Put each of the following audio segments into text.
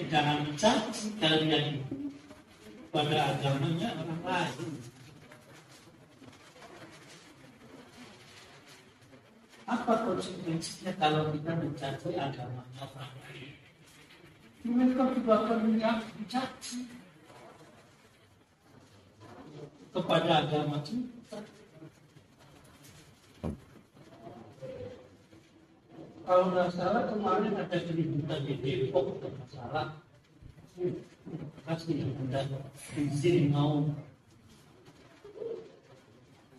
jangan mencaci kalian pada agamanya orang lain. Apa konsekuensinya kalau kita mencaci agamanya orang lain? Mereka juga akan mencaci kepada agama kita. Kalau nggak salah kemarin ada keributan di Depok masalah pasti ada izin mau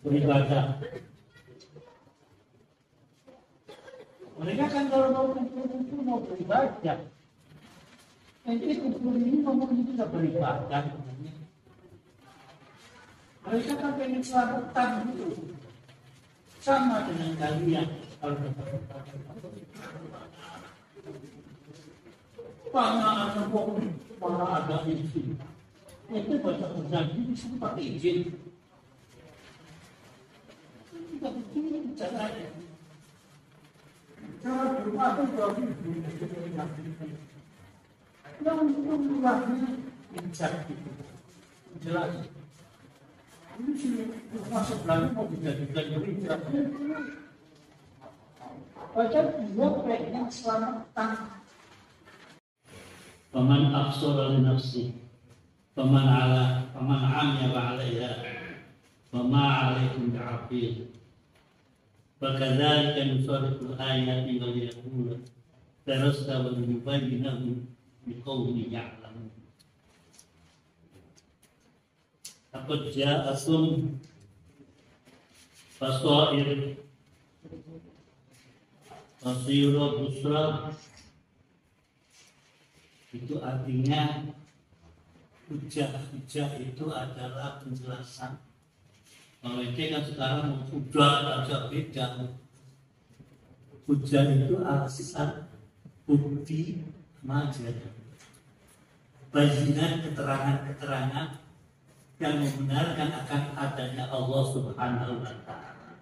beribadah. Mereka kan kalau mau kumpul-kumpul mau beribadah, nanti kumpul ini ngomong itu tidak beribadah. Mereka kan pengen selamatan gitu, sama dengan kalian. Kalau mana ada bohong, mana ada izin. Itu baca terjadi di sini pakai izin. Kita begini caranya. Cara bermata jadi yang memulainya inisiatif jelas. Ini sih masuk lagi mau dijadikan berita. Baca dia pengen selamatan. Paman absara li nafsi, paman amya ba'alaiha, pama alaikum bi'afir. Fakadzalika nusarriful ayati wa liyaqulu darasta wa yubayyinahu biqawli ya'lamun. Laqad ja'akum basair basira busra. Itu artinya hujah itu adalah penjelasan. Kalau itu kan sekarang hujah aja beda. Hujah itu alasan bukti maja. Bayinan keterangan-keterangan yang membenarkan akan adanya Allah Subhanahu wa Ta'ala.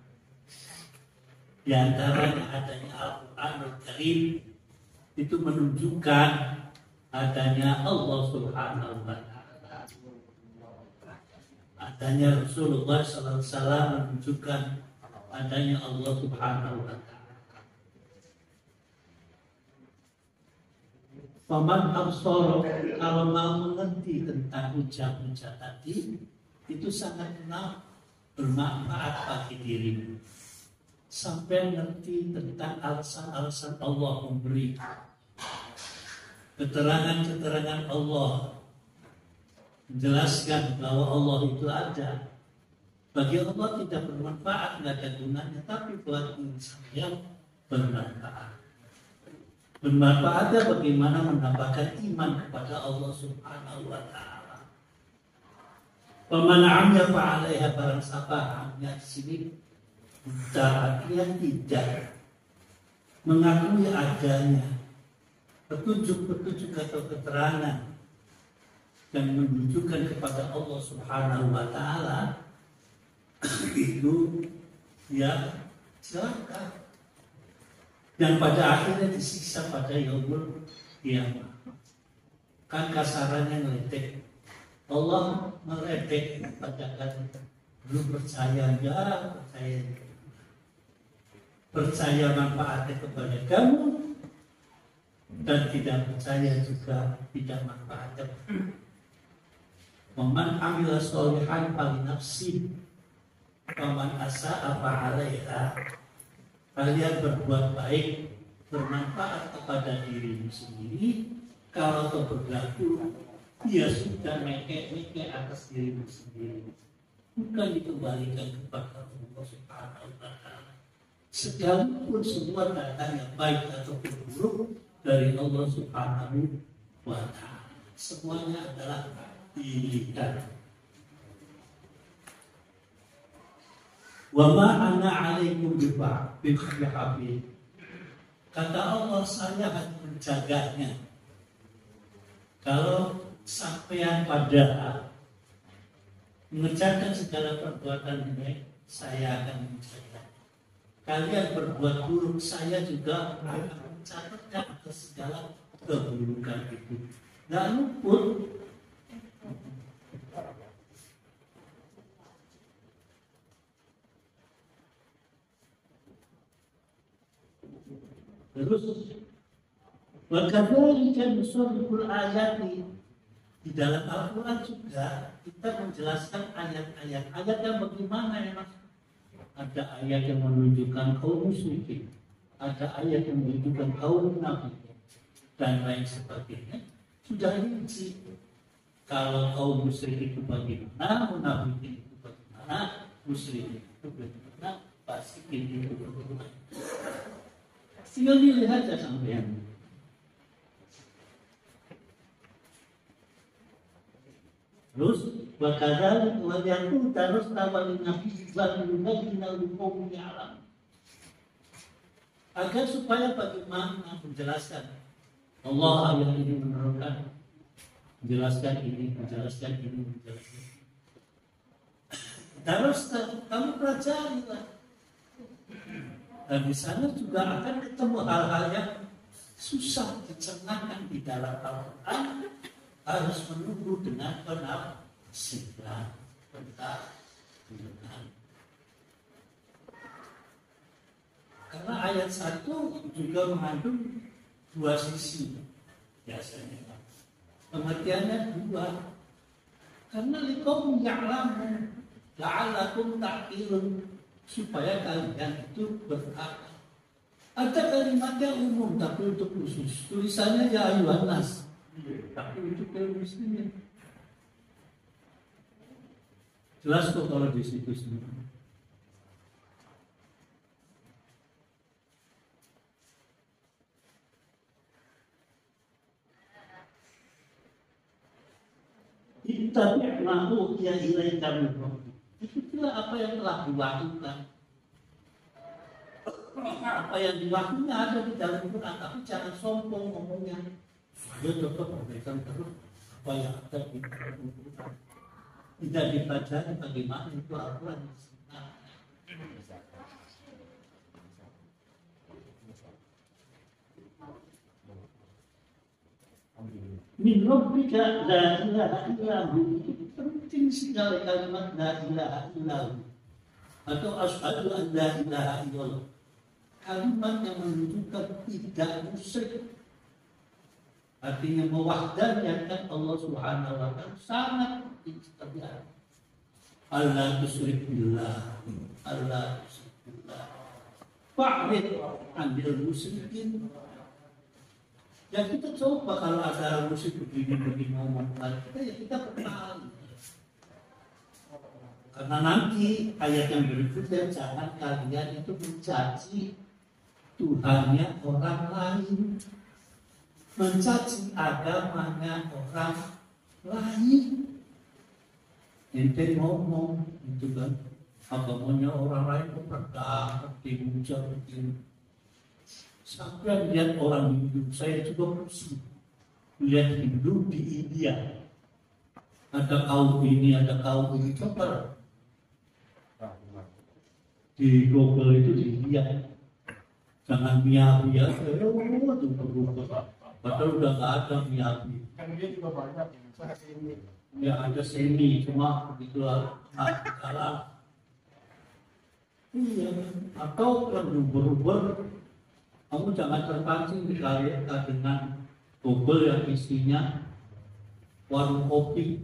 Di antaranya adanya Al-Qur'anul Karim itu menunjukkan adanya Allah Subhanahu wa Ta'ala. Adanya Rasulullah sallallahu alaihi wasallam menunjukkan adanya Allah Subhanahu wa Ta'ala. Paman absara, kalau mau mengerti tentang hujah-hujah tadi, itu sangat bermanfaat bagi dirimu. Sampai mengerti tentang alasan-alasan Allah memberi keterangan-keterangan Allah, menjelaskan bahwa Allah itu ada. Bagi Allah tidak bermanfaat, tidak ada gunanya, tapi buat saya bermanfaat. Bermanfaatnya bagaimana menambahkan iman kepada Allah Subhanahu wa Ta'ala. Paman amya fa'alaiha, barang siapa amya di sini artinya tidak mengakui adanya petunjuk-petunjuk atau keterangan dan menunjukkan kepada Allah Subhanahu wa Ta'ala, itu ya celaka dan pada akhirnya disiksa pada yaumul qiyamah. Kan kasarannya ngeledek, Allah meledek pada kata belum percaya, ya percaya manfaatnya kepada kamu, dan tidak percaya juga tidak manfaatnya. Waman amila sholihan fali nafsi, waman asa'a fa'alaiha. Kalian berbuat baik bermanfaat kepada dirimu sendiri. Kalau kau berlaku, dia sudah mekek atas dirimu sendiri, bukan dikembalikan kepada Allah Subhanahu wa Ta'ala. Sekalipun semua datangnya baik ataupun buruk dari Allah Subhanahu wa Ta'ala, semuanya adalah pilihan. Wa ma ana 'alaikum bihafid. Kata Allah, saya akan menjaganya. Kalau sampean pada mengerjakan segala perbuatan baik, saya akan menjaga. Kalian berbuat buruk, saya juga akan mencatatkan atas segala keburukan itu. nggak luput. Terus wakadzalika nusarriful ayati, di dalam Al-Quran juga kita menjelaskan ayat-ayat yang bagaimana ya Mas. Ada ayat yang menunjukkan kaum musyrikin, ada ayat yang menunjukkan kaum munafik dan lain sebagainya. Sudah rinci kalau kaum musyrik itu bagaimana, munafik itu bagaimana, musyrik itu bagaimana, fasikin itu bagaimana. Tinggal dilihat aja sampean. Terus wakadzalika wa yakun terus awalin nabi ibadullah alam. Agar supaya bagaimana menjelaskan Allah yang ini menurunkan, menjelaskan ini. Terus kamu pelajari lah. Dan di sana juga akan ketemu hal-hal yang susah dicernakan di dalam Al-Quran. Harus menunggu dengan penafsiran tentang dengan. Karena ayat 1 juga mengandung dua sisi biasanya. Pengertiannya dua. Karena liqaum ya'lamun la'allakum ta'qilun, supaya kalian itu berakal. Ada kalimatnya umum tapi untuk khusus. Tulisannya ya ayyuhan nas, tapi untuk kaum muslimin. Jelas kok kalau di situ semua. Ittabi'nahu ya ilaika min rabbik. Itulah apa yang telah diwahyukan. Apa yang diwahyunya ada di dalam Quran, tapi jangan sombong ngomongnya. Saya tetap memberikan terus apa yang ada di dalam Quran. Tidak dibaca bagaimana itu Al-Quran. Min rabbika la ilaha illahu. Itu penting sekali kalimat la ilaha illahu atau asyhadu an la ilaha illallah. Kalimat yang menunjukkan tidak musyrik, artinya mewahdanyakan Allah Subhanahu wa taala, sangat penting sekali. Allah tusyrik billah, Allah tusyrik billah. Fa'rid 'anil musyrikin. Ya kita coba kalau ada musik begini ngomong kita kenal. Karena nanti ayat yang berikutnya, jangan kalian itu mencaci Tuhannya orang lain, mencaci agamanya orang lain. Ente ngomong itu kan agamanya orang lain kok pedang, dimuja begini. Sampai lihat orang Hindu, saya juga pusing lihat Hindu di India. Ada kaum ini, ada kaum ini. Coba di Google itu dilihat. Jangan miabi ya, itu berubah. Padahal udah nggak ada miabi. Kan dia juga banyak Ya ada semi, cuma begitu kalah. Iya, atau yang berubah. Kamu jangan terpancing dengan Google yang isinya warung kopi,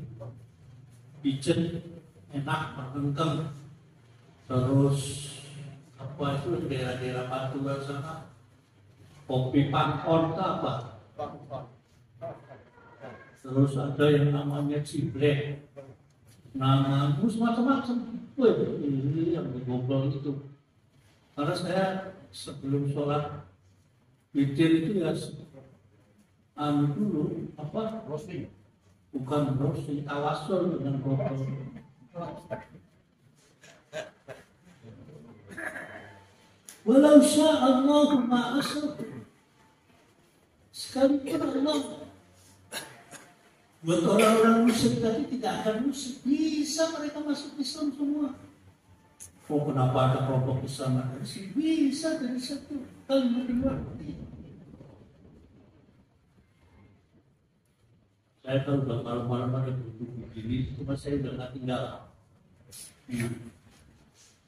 pijen, enak, merengkeng, terus apa itu daerah-daerah Pantura sana, kopi pangkon apa, terus ada yang namanya ciblek, nama macam-macam. Ini yang di Google itu. Karena saya sebelum sholat witir itu ya dulu apa roasting, bukan roasting, tawasul dengan Google. Walau sya'allah ma asyraku, sekalipun Allah buat orang-orang musyrik tadi tidak akan musyrik, bisa mereka masuk Islam semua. Oh kenapa ada kelompok Islam dari sini? Bisa dari satu kalimat dua. Saya kalau udah malam-malam ada duduk begini, cuma saya udah nggak tinggal.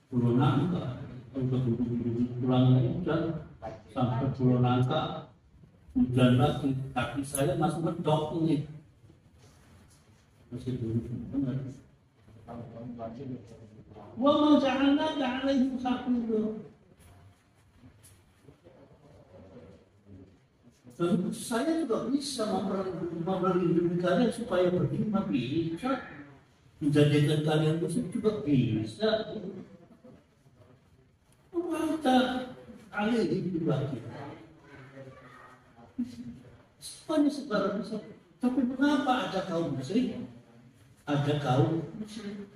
Pulau Nangka, kalau udah duduk pulangnya hujan sampai Pulau Nangka, hujan lagi, kaki saya masih medok ini. Masih duduk benar. Wa ma ja'alna alaihim hafiza. Dan saya juga bisa melindungi kalian supaya beriman, bisa menjadikan kalian muslim juga bisa. Kita alih juga kita. Semuanya sekarang bisa. Tapi mengapa ada kaum muslim? Ada kaum muslim.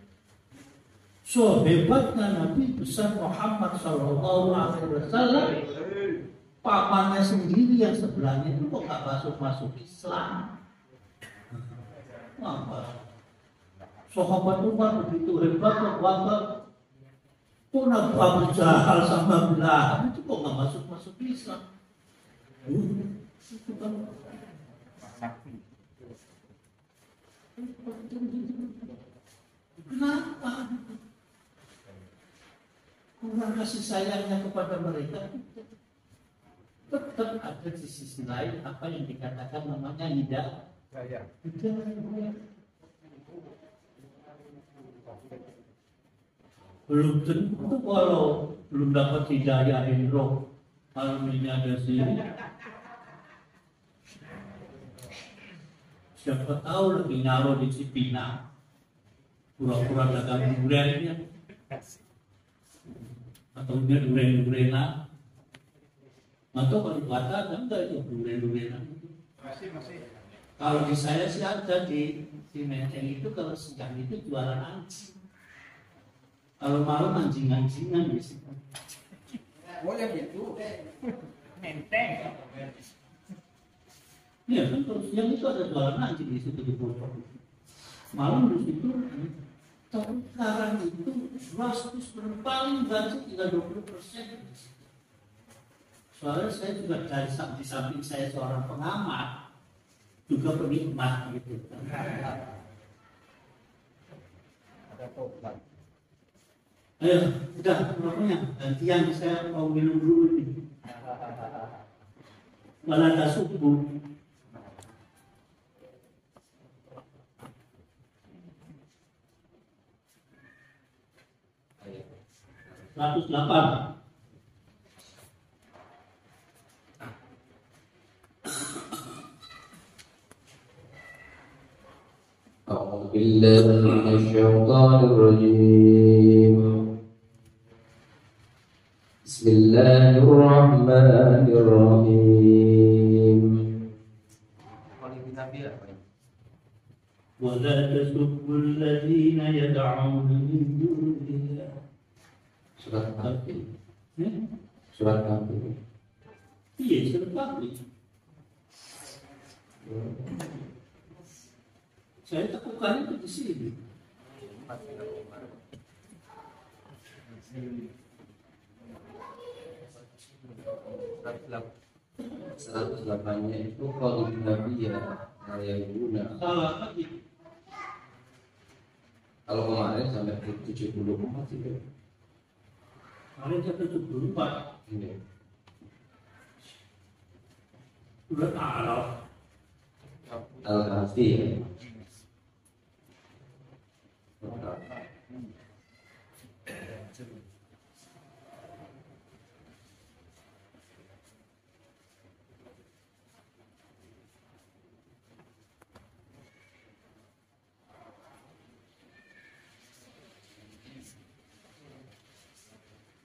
So hebatnya Nabi besar Muhammad Sallallahu Alaihi Wasallam, pamannya sendiri yang sebelahnya itu kok nggak masuk Islam? Apa? Sahabat Umar begitu hebat kok wafat. Kok Abu Jahal sama Bilal itu kok nggak masuk Islam? Itu kan kenapa? Kurang kasih sayangnya kepada mereka. Tetap ada di sisi lain apa yang dikatakan namanya hidayah. Belum tentu kalau belum dapat hidayah roh, kalau ini ada sini. Siapa tahu lagi nyaro di Cipinang, pura-pura dagang duriannya, atau dia durian-durianan. Atau kalau kata kan enggak itu durian-durianan. Masih. Kalau di saya sih ada di Menteng itu kalau siang itu jualan anjing. Kalau malam anjing-anjingan di situ. Oh ya gitu. Menteng. Iya kan kalau siang itu ada jualan anjing di situ di Bogor. Malam di situ. Tapi sekarang itu drastis paling banyak tinggal 20%. Soalnya saya juga dari di samping saya seorang pengamat, juga penikmat gitu. Ada tobat. Ayo, udah pokoknya gantian saya mau minum dulu nih. Malah tak subuh. Ratus 8. أعوذ بالله من الشيطان الرجيم بسم الله الرحمن الرحيم ولا تسبوا الذين يدعون من دون الله. Surat Kafir. Surat Kafir. Iya, surat Kafir. Saya temukan itu di sini. Seratus delapannya itu kalau Nabi ya guna. Salah lagi. Kalau kemarin sampai 74 itu. Kemarin sampai 74. Ini. Surat Al-Araf. Al-Kahfi ya.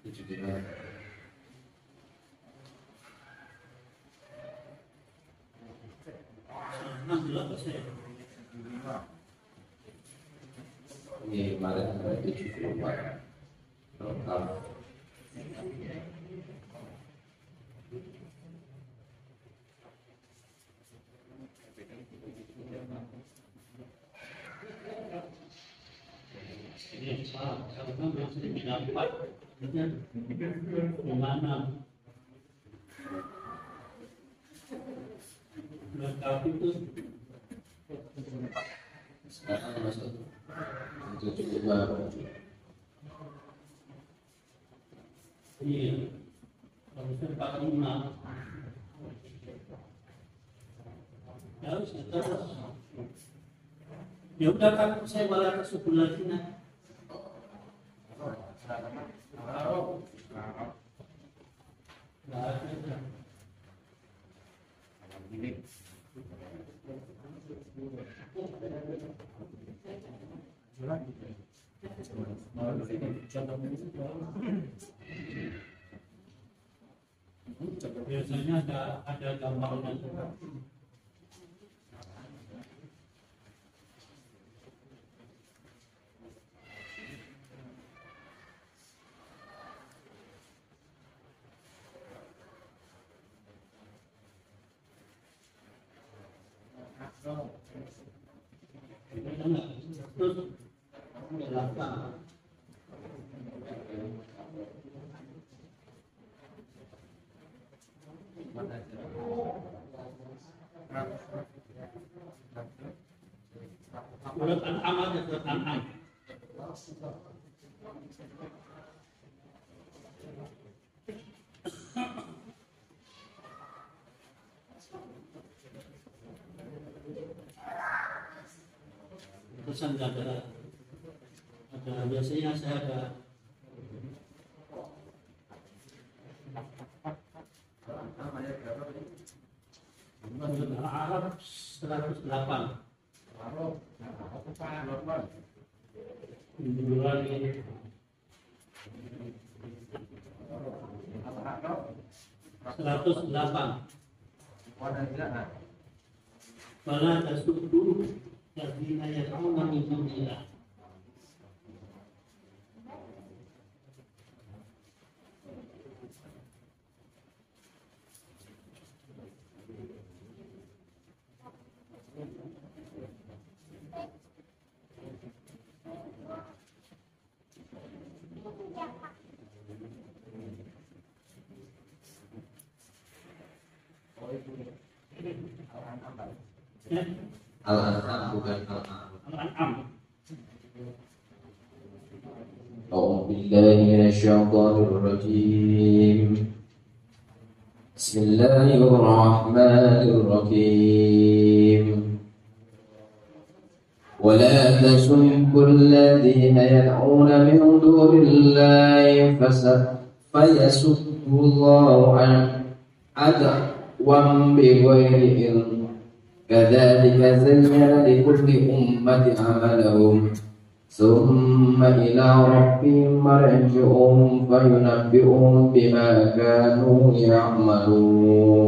Itu juga. Ini kemarin sampai 74. Total. Ini salah, karena masih dapat. Gimana? Surat Kafir itu Sekarang masuk 75. Iya, harusnya 45. Ya harus terus. Ya udah kan saya malah ke sebelah sini. Biasanya ada gambarnya. Surat Al-An'am aja, surat Al-An'am. Pesan ada biasanya saya ada Al-Arab 108. Lagi 108. Fala tasubbu alladzina yad'una min dunillah. Al-An'am bukan Al-An'am. Al-An'am. أعوذ بالله من الشيطان الرجيم. بسم الله الرحمن الرحيم. ولا تسبوا الذين يدعون من دون الله فيسبوا الله عدوا بغير علم كذلك زين لكل أمة عملهم ثم إلى ربهم مرجعهم فينبئهم بما كانوا يعملون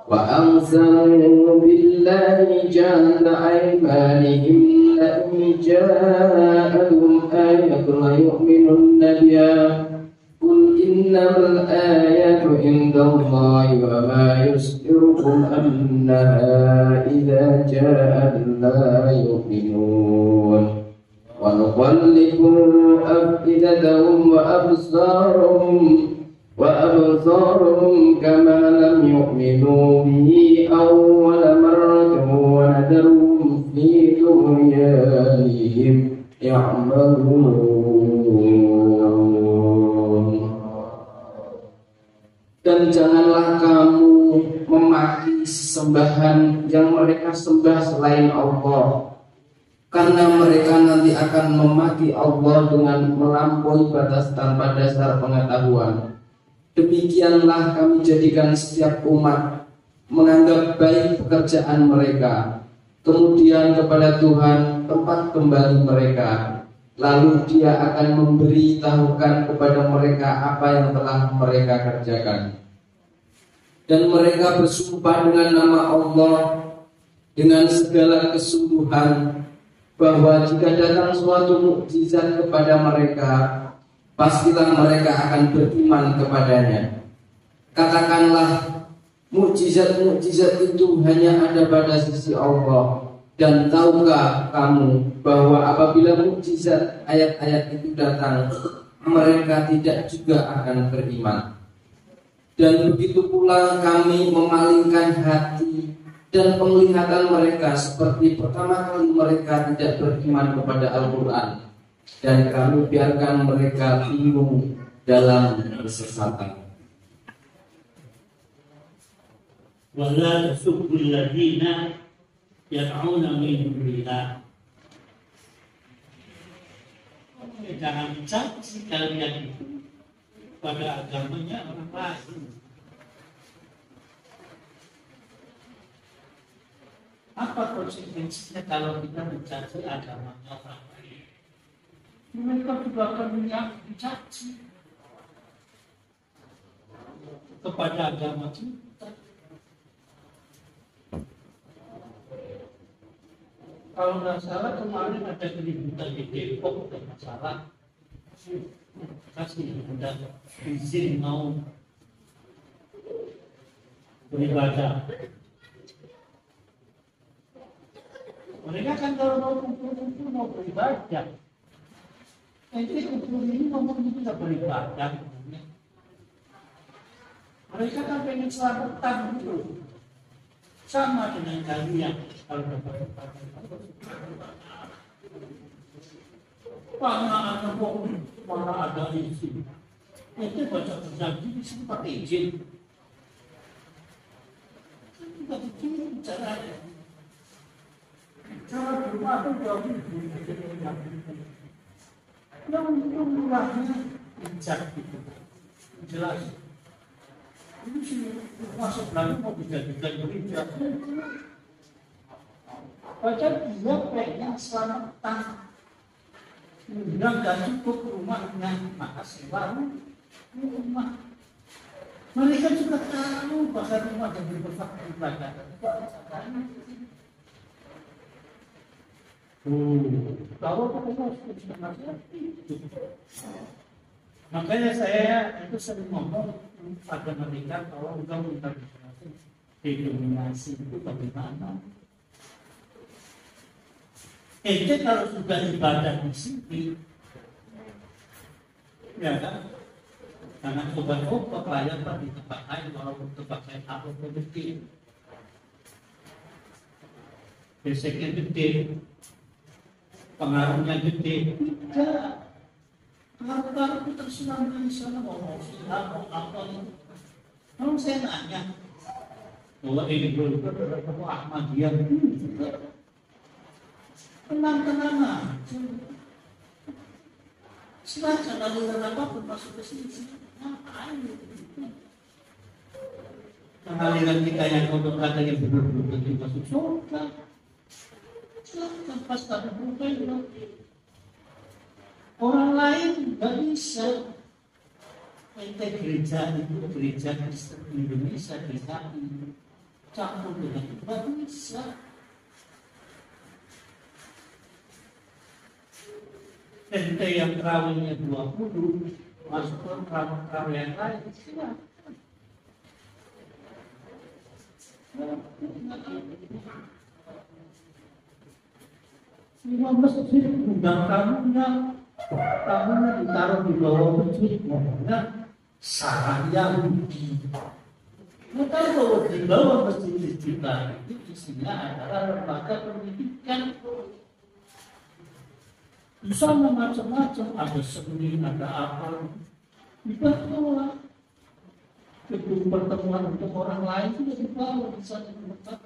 وأقسموا بالله جهد أيمانهم لئن جاءتهم آية ليؤمنن بها قل إنما الآيات عند الله وما يسركم أنها إذا جاءت لا يؤمنون ونقلب أفئدتهم وأبصارهم كما لم يؤمنوا به أول مرة ونذرهم في طغيانهم يعملون. Dan janganlah kamu memaki sesembahan yang mereka sembah selain Allah, karena mereka nanti akan memaki Allah dengan melampaui batas tanpa dasar pengetahuan. Demikianlah kami jadikan setiap umat menganggap baik pekerjaan mereka, kemudian kepada Tuhan tempat kembali mereka, lalu Dia akan memberitahukan kepada mereka apa yang telah mereka kerjakan. Dan mereka bersumpah dengan nama Allah dengan segala kesungguhan bahwa jika datang suatu mukjizat kepada mereka, pastilah mereka akan beriman kepadanya. Katakanlah, mukjizat-mukjizat itu hanya ada pada sisi Allah. Dan tahukah kamu bahwa apabila mukjizat ayat-ayat itu datang, mereka tidak juga akan beriman. Dan begitu pula kami memalingkan hati dan penglihatan mereka seperti pertama kali mereka tidak beriman kepada Al-Quran, dan kami biarkan mereka bingung dalam kesesatan. Wala tasubul ladina yad'una min dunillah. Jangan caci kalian itu pada agamanya orang lain. Apa konsekuensinya kalau kita mencaci agamanya orang lain? Mereka juga akan mencaci kepada agama kita. Kalau nggak salah kemarin ada keributan di Depok dan masalah kasih ada izin mau beribadah. Mereka kan kalau mau kumpul-kumpul mau beribadah, nanti kumpul ini ngomong itu nggak beribadah. Mereka kan pengen selamatan dulu, sama dengan kalian kalau dapat mana ada izin, itu baca berjanji di sini pakai izin. Kita begini caranya. Cara berubah itu jauh yang murahnya bijak itu jelas. Ini sih masuk lagi mau dijadikan bijak. Baca dia pengen selamatan. Bilang gak cukup rumahnya, maka sewa rumah. Mereka juga tahu bahwa rumah yang berfaktor ibadah. Kalau makanya saya itu sering ngomong pada mereka kalau udah minta denominasi itu bagaimana? Ente kalau sudah ibadah di sini, ya kan? Karena coba-coba bayar di tempat lain walaupun tempat lain apa pun gede, beseknya gede. Pengaruhnya gede, tidak. Kalau itu terserah dari sana mau apa itu. Kalau saya nanya, bahwa ini belum bertemu Ahmadiyah, tenang aja. Silakan aliran apapun masuk ke sini. Ngapain? Aliran kita yang kotor katanya benar-benar masuk surga. Pas tak berbuka orang lain nggak bisa. Ente gereja itu gereja Kristen Indonesia gereja campur dengan itu nggak bisa. Ente yang terawihnya 20 masuk ke terawih yang lain silakan. Lima masjid undang tamunya ditaruh di bawah masjid, ngomongnya sarang Yahudi. Kita bahwa di bawah masjid kita itu isinya adalah lembaga pendidikan. Bisa macam-macam, ada seni, ada apa. Dibawa gedung pertemuan untuk orang lain juga dibawa di sana tempat.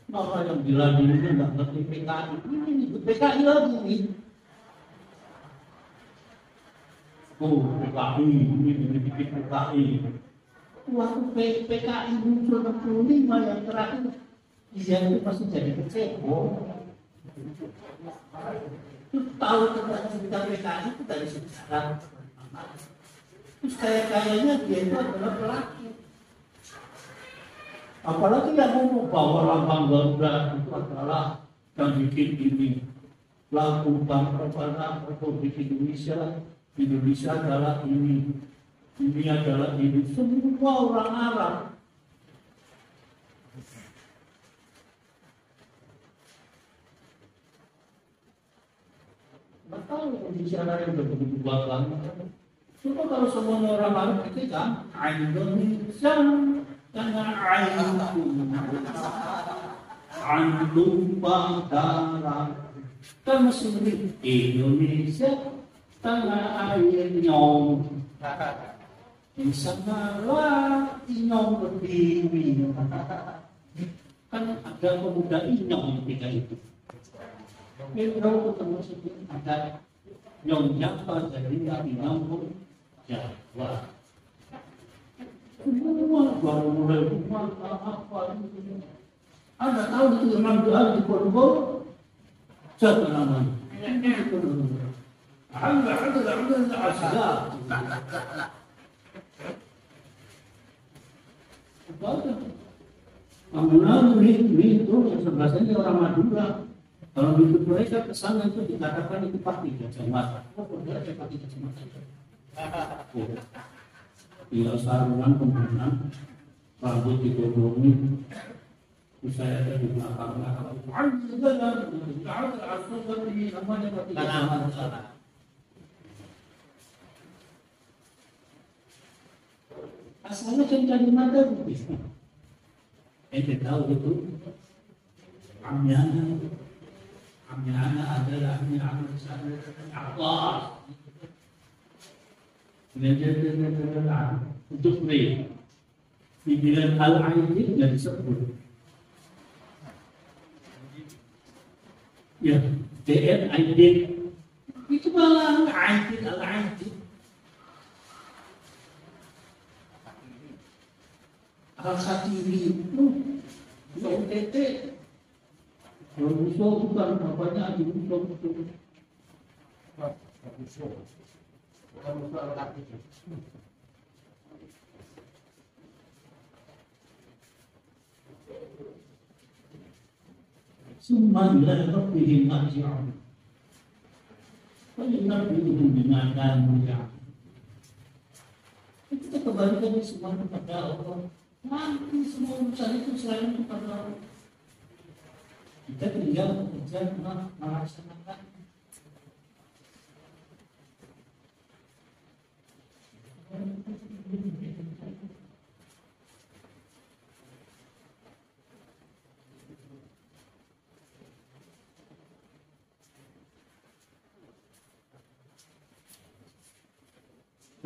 Maka yang bilang ini nggak ngerti PKI, ini PKI lagi nih. PKI, ini bikin PKI. Waktu PKI muncul 65 yang terakhir, dia itu masih jadi kecebong. Itu tahu tentang cerita PKI itu dari sejarah. Terus kayaknya dia itu adalah pelaku. Apalagi yang ngomong bahwa lambang Garuda itu adalah yang bikin ini. Lagu bangsa Republik Indonesia, Indonesia adalah ini adalah ini. Semua orang Arab. Atau kondisi anak yang begitu banget. Coba kalau semuanya orang Arab itu kan Indonesia dengan Antum Bangkara kan Muslim Indonesia tanah air nyong Insanalah inyong berdiri kan ada pemuda inyong ketika itu kalau ketemu sebelum ada nyong Jawa jadi inyong Jawa semua baru mulai rumah apa ada tahu itu memang doa di Kongo siapa namanya ada asal Kamunan itu yang sebelah sini orang Madura. Kalau di mereka kesana itu dikatakan itu pasti kacamata. Oh, dia pasti kacamata. Dia sarungan kemudian rambut ditodongi. Saya ada di belakang. Asalnya kan dari mata begitu. Ente tahu itu Amyana adalah Amyana Allah. Kemudian untuk dibilang al-aidin dan disebut. Ya, DN-aidin itu malah al-aidin. Al-Khatiri itu OTT kalau musuh bukan bapaknya adik musuh itu bukan musuh Al-Khatiri. Semua ila rabbihim marji'un wa yunabbi'uhum bima kanu ya'malun. Kita kembalikan semua kepada Allah. Nanti semua urusan itu selain kepada Allah. Kita tinggal bekerja melaksanakan.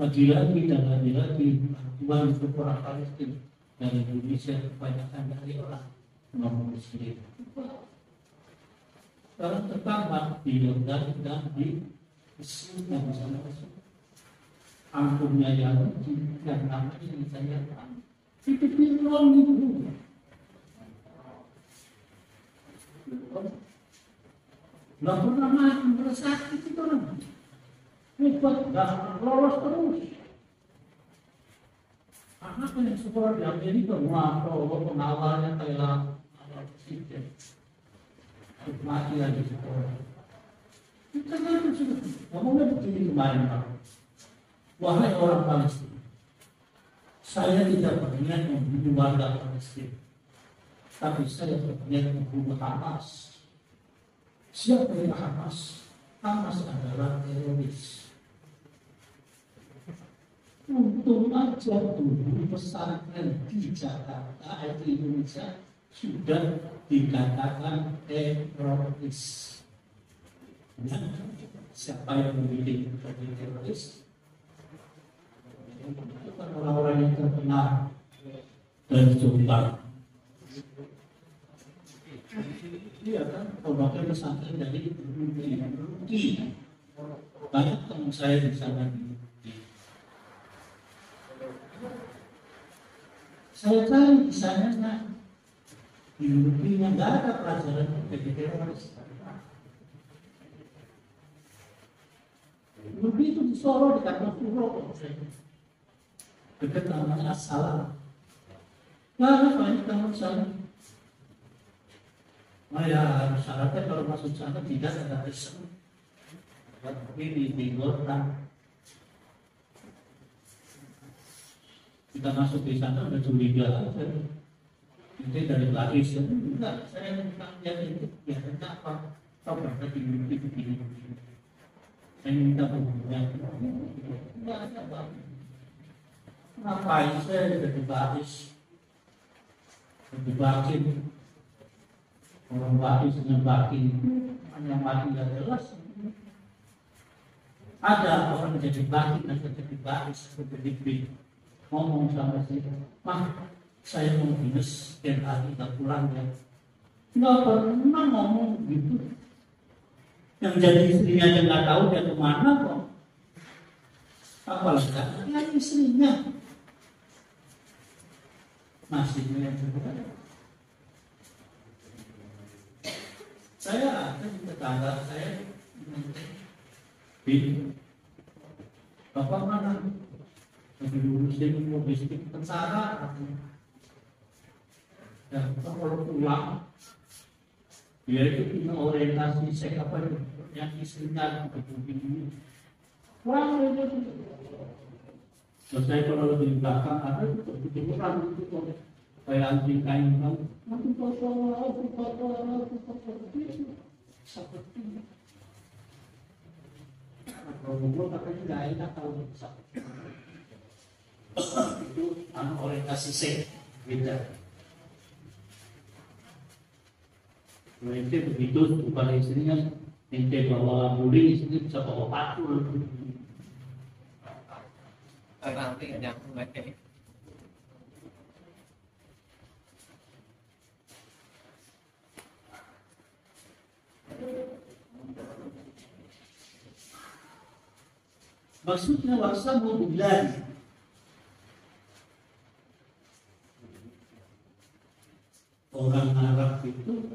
Lagi-lagi dan lagi-lagi Tuhan untuk orang Palestina dari Indonesia kebanyakan dari orang non-Muslim. Sekarang tertambah di Yordan dan di Mesir yang sana ampunnya Yahudi dan namanya misalnya itu Fir'aun itu. Nggak pernah merasa itu orang. Hebat, dan lolos terus. Anak yang sekolah di Amerika, masuk pengawalnya kayak presiden. Mati lagi sekolah. Kita kan sudah ngomongnya begini kemarin Pak. Wahai orang Palestina, saya tidak berniat membunuh warga Palestina, tapi saya berniat membunuh Hamas. Siapa yang Hamas? Hamas adalah teroris. Untung aja dulu pesantren di Jakarta di Indonesia sudah dikatakan teroris. Nah, siapa yang memilih sebagai teroris? Itu kan orang-orang yang terkenal dan Jombang. Iya kan, pembagian pesantren dari Turki. Banyak teman saya di sana di saya cari di sana di Turki nggak ada pelajaran bagi teroris. Turki itu di Solo di kantor Suro, dekat namanya As-Salam. Karena banyak teman sana. Nah ya syaratnya kalau masuk sana tidak ada resep. Tapi di Gortan kita masuk di sana udah curiga aja. Nanti dari lagi enggak, saya minta lihat itu biasanya apa? Tahu berapa di begini. Saya minta hubungan. Nggak ada bang. Ngapain saya jadi baris? Jadi bakin. Orang bakin dengan bakin. Hanya bakin nggak jelas. Ada orang jadi bakin atau jadi baris atau jadi bin. Ngomong sama saya, Mah, saya mau dinas dan hari nggak pulang ya. Nggak pernah ngomong gitu. Yang jadi istrinya aja nggak tahu dia kemana kok. Apalagi yang istrinya masih juga. Saya ada di tetangga saya, Bin, bapak mana? Lagi lurusin logistik tentara. Ya, kalau pulang, dia itu punya orientasi saya apa yang istrinya begini. Wah, itu. Selesai kalau di belakang ada itu orang itu kayak anjing kain kan. Seperti kalau gue katanya nggak enak kalau itu orientasi saya beda. Ente begitu kepada istrinya, ente bawa guling, istri bisa bawa patul. Nanti yang mulai. Maksudnya waksa mau bilang orang Arab itu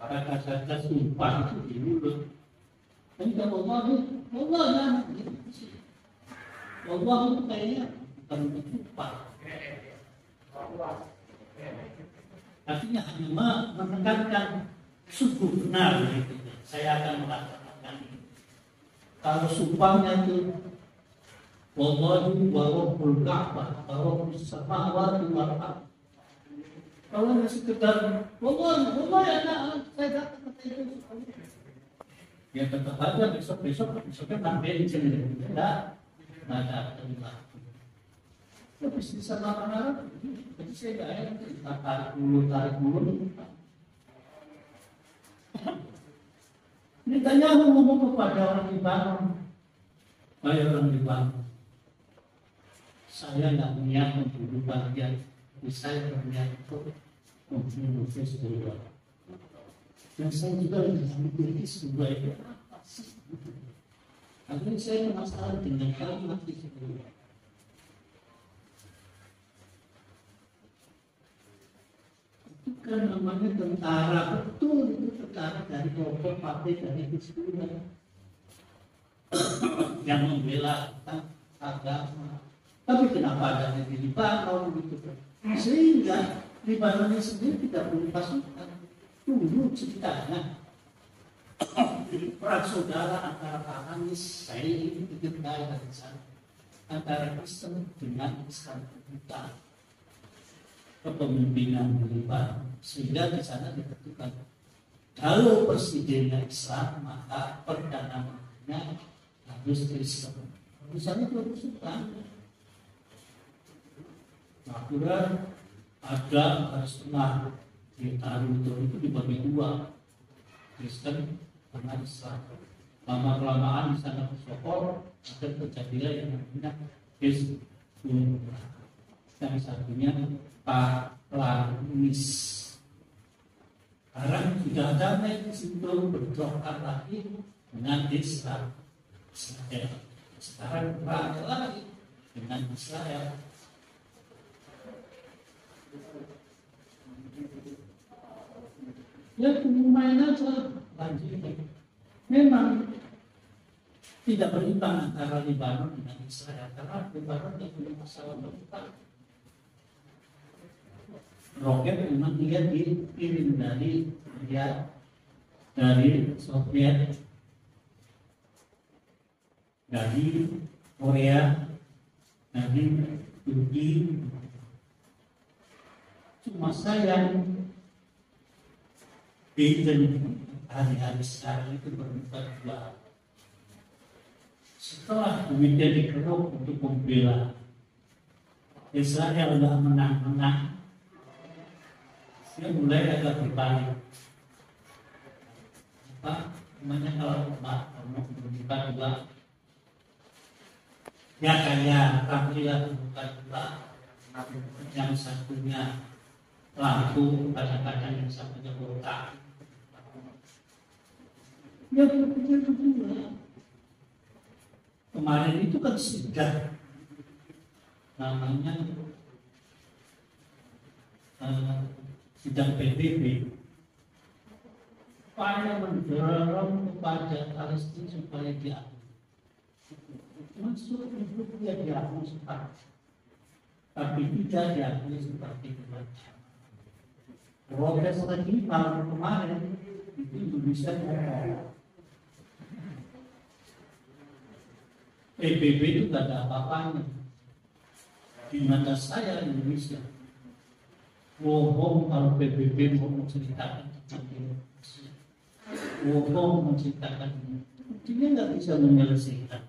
kata-kata sumpah itu di mulut. Dan kalau Allah itu kayaknya bukan sumpah. Artinya hanya menekankan sungguh benar gitu. Saya akan mengatakan ini. Kalau sumpahnya itu wallahi wa rabbul ka'bah wa rabbus samawati wal ardh. Kalau hanya sekedar wallahi anak saya datang ke itu. Ya tetap aja besoknya nanti di sini. Enggak ada terima. Tapi bisa makan jadi saya enggak tarik dulu. Ditanya ngomong kepada orang Libanon, orang Libanon, saya nggak niat membunuh kalian, saya berniat untuk membunuh Hizbullah. Dan saya juga membunuh Hizbullah itu apa sih? Akhirnya saya penasaran dengan kalimat Hizbullah. Kan namanya tentara, betul itu tentara dari kelompok partai dari Hizbullah yang membela agama. Tapi kenapa ada di Libanon gitu? Sehingga Libanon sendiri tidak punya pasukan. Dulu ceritanya perang saudara antara Aramis, saya ini dikenal dari sana, antara Kristen dengan Islam Buddha. Kepemimpinan di Libanon, sehingga di sana ditentukan kalau presidennya Islam maka perdana menterinya harus Kristen. Di sana itu suka. Akhirnya ada garis tengah ditaruh itu dibagi dua, Kristen dengan Islam. Lama kelamaan di sana bersyukur akan terjadilah yang namanya Hizbullah. Yang satunya Parlamis. Sekarang sudah damai di situ berdoa lagi dengan Israel. Sekarang perang lagi dengan Israel. Ya main aja lanjut. Memang tidak berimbang antara Libanon dengan Israel karena Libanon tidak punya masalah berutang. Roket memang dia dikirim dari Soviet, dari Korea, dari Turki. Cuma sayang Biden hari-hari sekarang itu bermuka dua. Setelah duitnya dikeruk untuk membela Israel udah menang-menang, dia mulai agak berbalik. Apa namanya kalau mau berbuka dua? Ya kayak Alhamdulillah berbuka dua. Yang satunya lampu, kadang-kadang yang satunya botak. Ya betul-betul. Kemarin itu kan sudah namanya sidang PBB, upaya mendorong kepada Palestina supaya diakui. Maksud itu dia diakui seperti, tapi tidak diakui seperti kebaca. Progres lagi tahun kemarin itu Indonesia PBB itu tidak ada apa-apanya. Di mata saya Indonesia bohong kalau PBB mau menceritakan tentang demokrasi, bohong menceritakan dia nggak bisa menyelesaikan.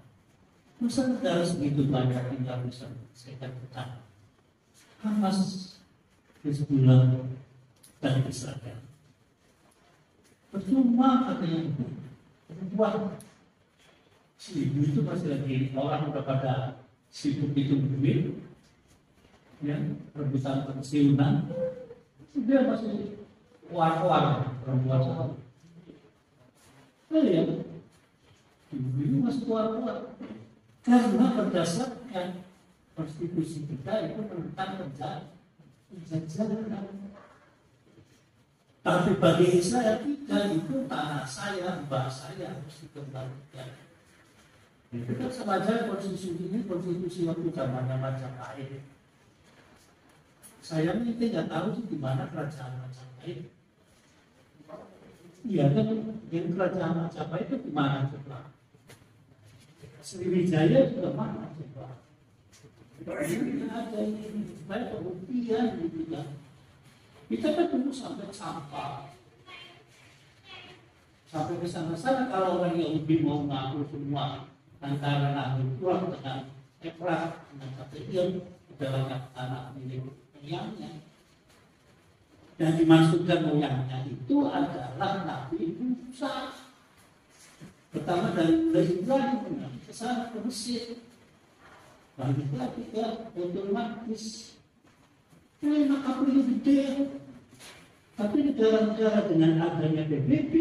Masa negara segitu banyak tinggal bisa menyelesaikan tentang Hamas, Hezbollah dan Israel. Percuma katanya buat si ibu itu masih lagi orang udah pada sibuk itu duit, ya rebutan pensiunan, dia masih war-war perempuan sama. Ya, ibu ini masih war-war karena berdasarkan konstitusi kita itu tentang penjajahan. Tapi bagi Israel tidak, itu tanah saya, mbak saya harus dikembalikan. Itu kan sama aja konstitusi ini konstitusi waktu zamannya Majapahit. Saya ini tidak tahu sih di mana kerajaan Majapahit. Iya kan, yang kerajaan Majapahit itu di mana coba? Sriwijaya juga mana coba? Ini ada ini, supaya pembuktian gitu kan. Kita kan dulu sampai sampah, sampai ke sana-sana. Kalau orang Yahudi mau ngaku semua antara Nahdlatul dengan Efrat dengan KPI adalah anak milik moyangnya, dan dimaksudkan moyangnya itu adalah Nabi Musa. Pertama dari Ibrahim ke sana ke Mesir, lalu lagi ke Baitul Maqdis. Enak apa ini gede, tapi negara-negara dengan adanya PBB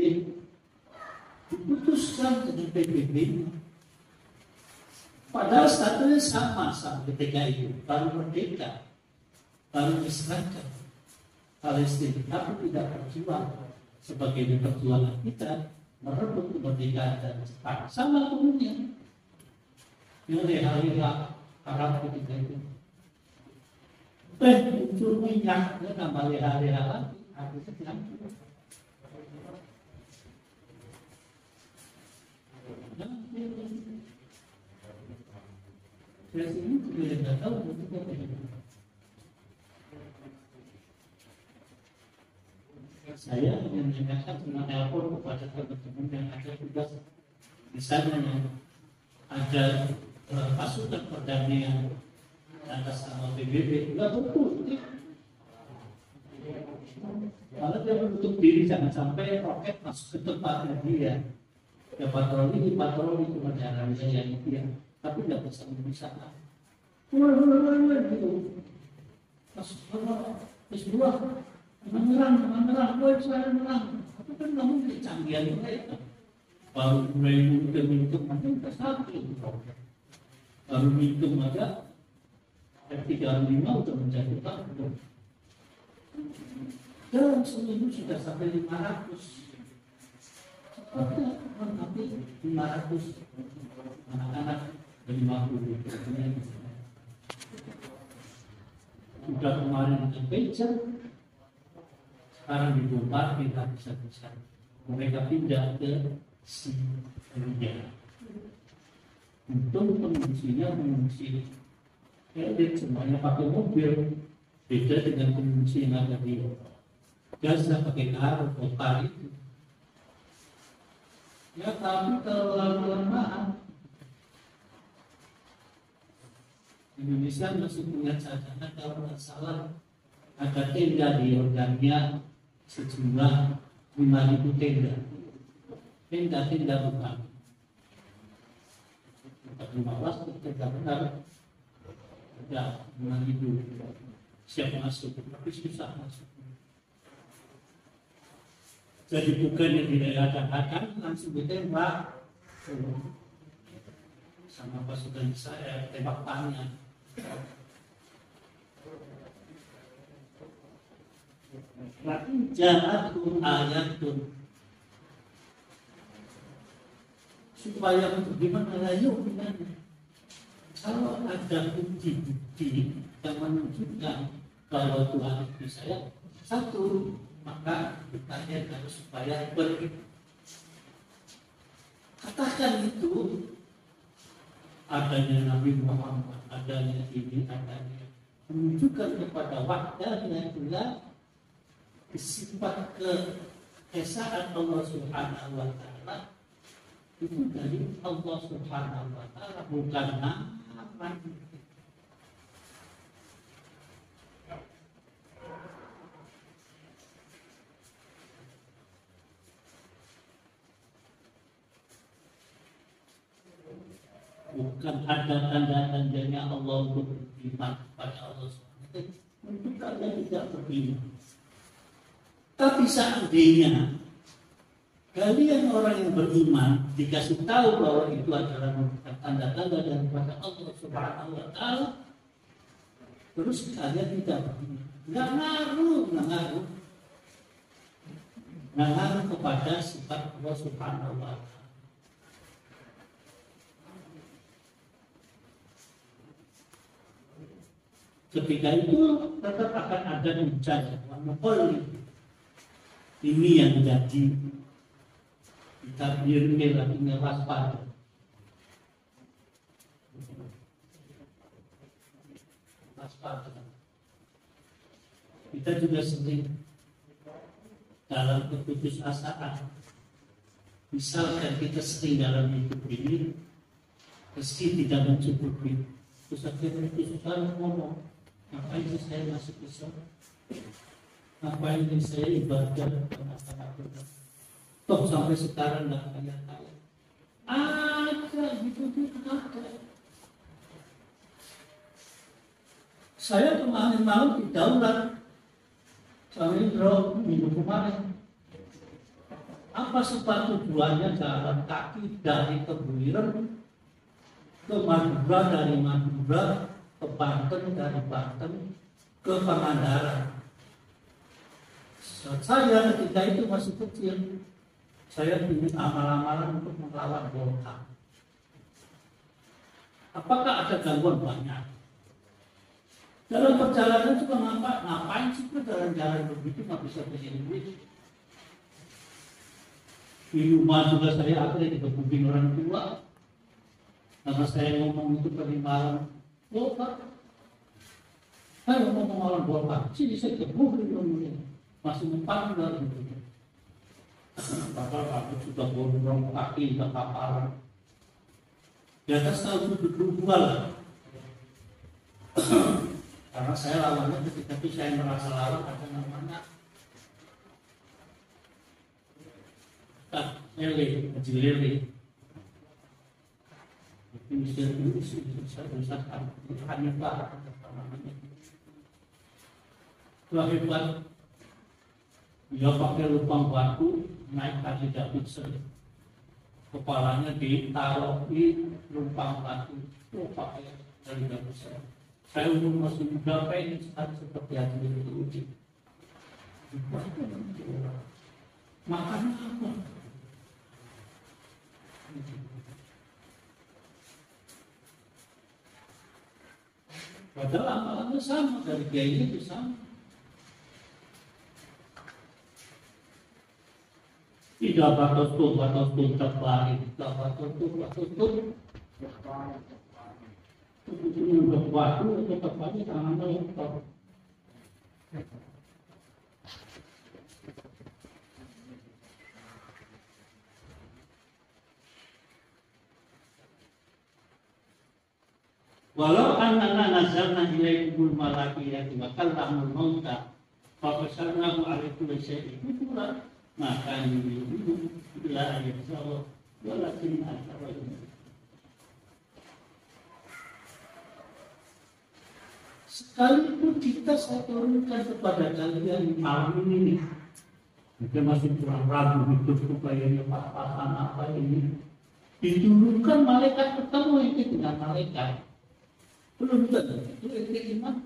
diputuskan dengan PBB. Padahal statusnya sama ketika itu, baru merdeka, baru diserahkan Palestina, tapi tidak berjuang sebagai perjuangan kita merebut kemerdekaan dan Jepang. Sama kemudian yang hari-hari Arab ketika itu. Muncul minyak, dia nambah leha-leha lagi, habisnya diambil. Dari sini juga tidak tahu bentuknya bagaimana. Saya menanyakan dengan telepon kepada teman-teman yang ada tugas di sana yang ada pasukan perdamaian atas nama PBB, enggak betul. Kalau dia menutup diri, jangan sampai roket masuk ke tempatnya dia. Ya patroli cuma jalan yang dia, tapi nggak bisa memisahkan. Gitu. Masuk Hezbollah, menyerang, saya menyerang. Tapi kan namun kecanggihan mereka. Baru mulai untuk mungkin ke satu, baru hitung aja. F-35 untuk menjadi takut. Dalam seminggu sudah sampai 500. Cepatnya, tapi 500 anak-anak dan 50. Sudah kemarin dengan Beijing, sekarang dibombardir bisa-bisa. Mereka pindah ke Syria. Untung pengungsinya mengungsi elit, semuanya pakai mobil, beda dengan pengungsi yang ada di Gaza pakai kar, motor itu. Ya tapi kalau lama Indonesia masih punya cadangan kalau nggak salah ada tenda di Yordania sejumlah 5.000 tenda. Tenda bukan 15 tenda benar ada 5.000 siap masuk tapi susah masuk. Jadi bukan yang diadakan langsung ditembak sama pasukan saya tembak panah. Ja'atun ayatun supaya bagaimana layu kalau ada bukti-bukti yang menunjukkan bahwa Tuhan itu saya satu, maka kita harus supaya katakan itu adanya Nabi Muhammad, adanya ini, adanya menunjukkan kepada wahdahnya itulah sifat keesaan Allah Subhanahu wa taala itu dari Allah Subhanahu wa taala bukan nama. Bukan ada tanda-tandanya Allah untuk beriman kepada Allah SWT. Untuk kalian tidak beriman. Tapi seandainya kalian orang yang beriman dikasih tahu bahwa itu adalah tanda-tanda daripada Allah Subhanahu wa taala, terus kalian tidak beriman. Nggak ngaruh kepada sifat Allah Subhanahu wa taala. Ketika itu tetap akan ada hujan, ini yang jadi kita biarkan lagi waspada. Kita juga sering dalam keputusasaan. Misalkan kita sering dalam hidup ini, meski tidak mencukupi, terus akhirnya keputusan ngomong. Ngapain sih saya masuk Islam? Ngapain sih saya ibadah? Toh sampai sekarang nggak kaya-kaya. Ada gitu ada. Saya kemarin malam di Daulat, sama Indro minggu kemarin. Apa sebab tujuannya jalan kaki dari Kebuiren ke Madura, dari Madura ke Banten, dari Banten ke Pangandaran. Saya ketika itu masih kecil, saya ingin amal-amalan untuk melawan Golkar. Apakah ada gangguan? Banyak. Dalam perjalanan juga ngapain sih jalan-jalan begitu nggak bisa kesini duit. Di rumah juga saya akhirnya dikebukin orang tua. Karena saya ngomong itu tadi malam, Golkar. Saya ngomong malam Golkar. Sini saya dikebukin ngomongnya. Masih mempan dari itu. Bapak aku sudah borong kaki ke kapalan. Di atas tahun 72 lah. Karena saya lawannya ketika itu saya merasa lawan ada namanya Lele, Haji Lele. Ini saya tuliskan Hanifah namanya. Itu hebat. Dia pakai lubang batu naik tadi David kepalanya ditaruh di lubang batu itu pakai dari David. Saya umur masih muda pengen seperti hati itu uji. Makannya apa? Padahal amalannya sama dari kiai itu sama. Tidak batas terbalik, tidak batas itu untuk waktu itu tepatnya tangannya untuk Walau annana nazarna ilaikumul malaikata wa kallamul mauta fa basharnahu ala kulli syai'in qudra maka ini ila ayat Allah walakin aktsarahum. Sekalipun kita saya turunkan kepada kalian malam ini, mungkin masih kurang ragu hidup supaya apa-apaan apa ini. Diturunkan malaikat ketemu itu dengan malaikat. Belum tentu itu iman.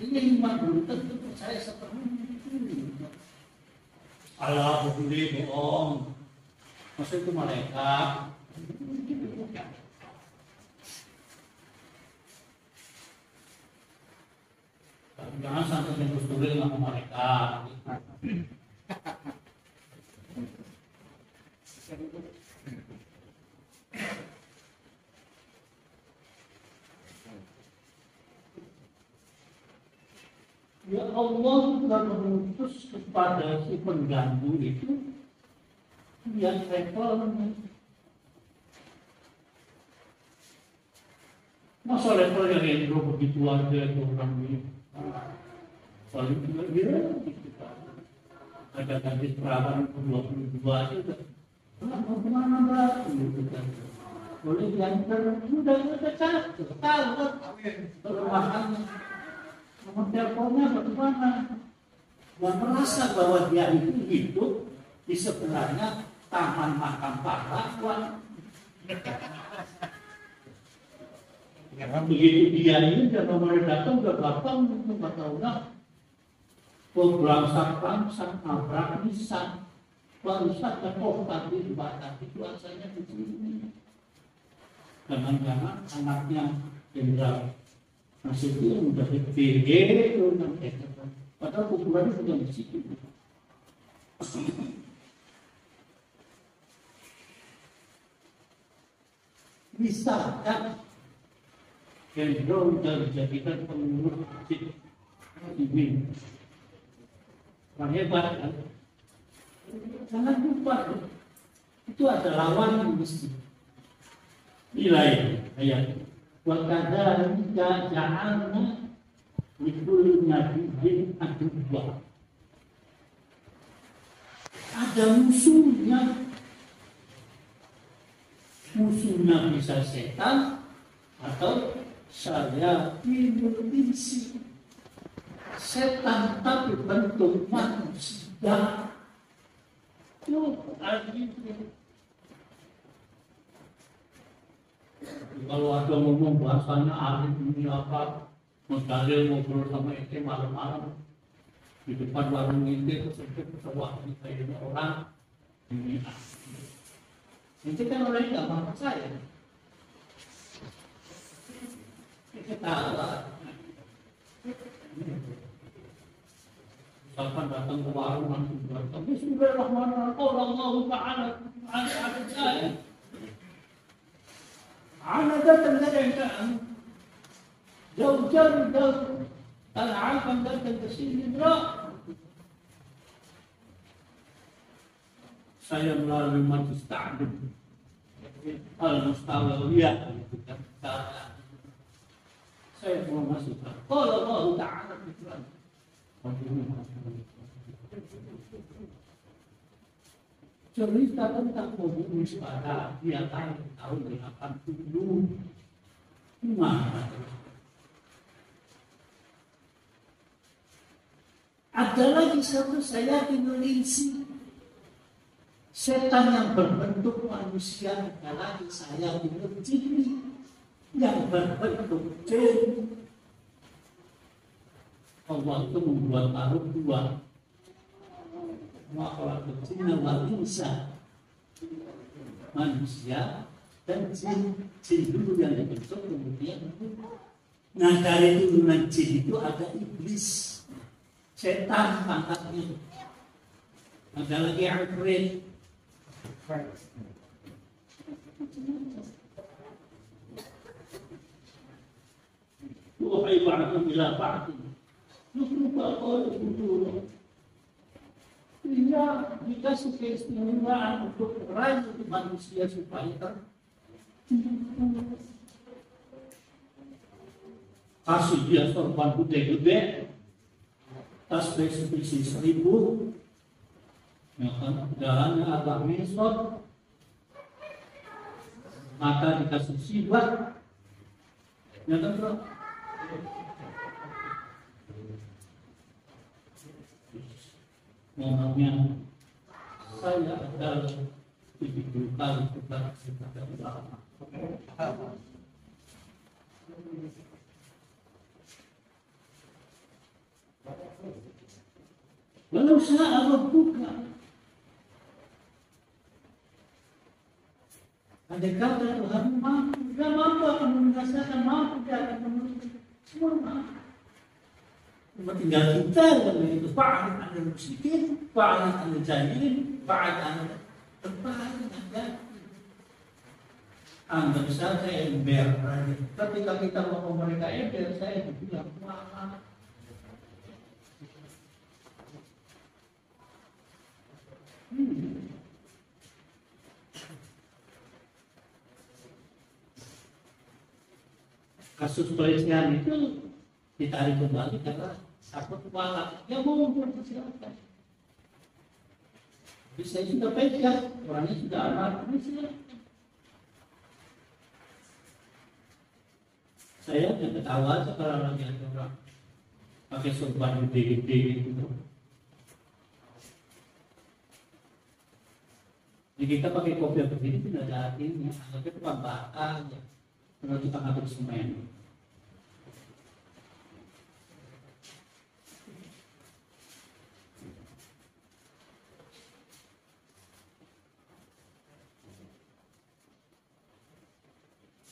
Ini iman belum tentu percaya sepenuhnya. Allah boleh bohong. Maksud itu malaikat. Jangan sampai terus turun sama mereka. Ya Allah sudah mengutus kepada si pengganggu itu yang level. Masa level yang Hendro begitu aja itu orang ini. Paling juga dia ada gadis perawan 22 aja mau kemana mbak? Boleh diantar, udah cari, tahu kan? Kelemahannya, nomor teleponnya bagaimana? Yang merasa bahwa dia itu hidup di sebelahnya taman makam pahlawan. Begitu dia ini dan nomor datang udah datang itu nggak tahu lah. Berangsang-angsang nabrak nisan, bangsat dan tadi dibatas itu asalnya di sini. Jangan-jangan anaknya jenderal masih itu udah PG itu nanti. Padahal kuburannya sudah di situ. Misalkan jenderal sudah dijadikan pengurus masjid ini, orang hebat kan? Jangan lupa itu ada lawan yang mesti nilai ayat. Wa kadzalika ja'alna likulli nabiyyin aduwwa. Ada musuhnya. Musuhnya bisa setan atau syayatinul insi. Setan tapi bentuk manusia. Itu artinya. Kalau ada ngomong bahasanya arif ini apa, Mustahil ngobrol sama itu malam-malam di depan warung itu terus pesawat kayak orang ini. Itu kan orang yang nggak percaya. Kita tahu lah. Misalkan datang ke warung langsung berkata, Bismillahirrahmanirrahim. Allah Ta'ala ada saya. Ana datang dari kamu. Jauh-jauh Al-Alfam datang ke sini. Saya melalui majlis ta'adud Al-Mustawawiyah. Saya mau masuk. Qala Allah Ta'ala cerita tentang pembunuh pada dia tahun 80. Ada lagi satu syayatinul insi. Setan yang berbentuk manusia, ada lagi syayatinul jinni yang berbentuk jin. Allah itu membuat makhluk dua. Makhluk jinna wal insa, manusia dan jin. Jin dulu yang dibentuk kemudian. Nah dari turunan jin itu ada iblis, setan pangkatnya. Ada lagi ifrit. Wahai ba'dum ila ba'dum. Lupa kalau itu. Ia dikasih keistimewaan untuk merayu manusia supaya kasih dia sorban gede-gede, tas berisi 1000, ya kan, dahannya agak mesot, mata dikasih sibat, ya kan bro? Ngomongnya saya adalah 70 kali kepada ulama. Walau sya'a rabbuka, andai kata Tuhan mampu, dia mampu akan merasakan, mampu dia akan menuntut semua mampu. Cuma tinggal kita yang itu fa'al anda musyrikin, fa'al anda jahilin, fa'al anda terpaling aja. Anggap saja ember. Ketika kita mau mereka ember, saya dibilang wah. Kasus pelecehan itu ditarik kembali karena takut kepala. Ya mau silakan. Tapi saya sudah pegang, orangnya sudah aman. Silakan. Saya tidak ketawa aja kalau lagi ada orang pakai sorban gede-gede gitu. Jadi kita pakai kopi begini tidak ada artinya, anggapnya tukang bakar aja, kalau tukang aduk semen.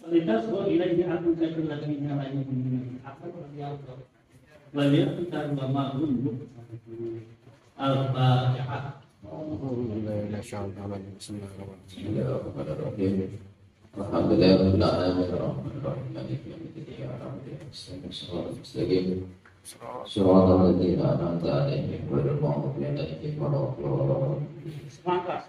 Kualitas bahwa ilaihi aku saya lagi nyalain ini apa yang beliau kita ulama dulu al-Fatihah. Semangat.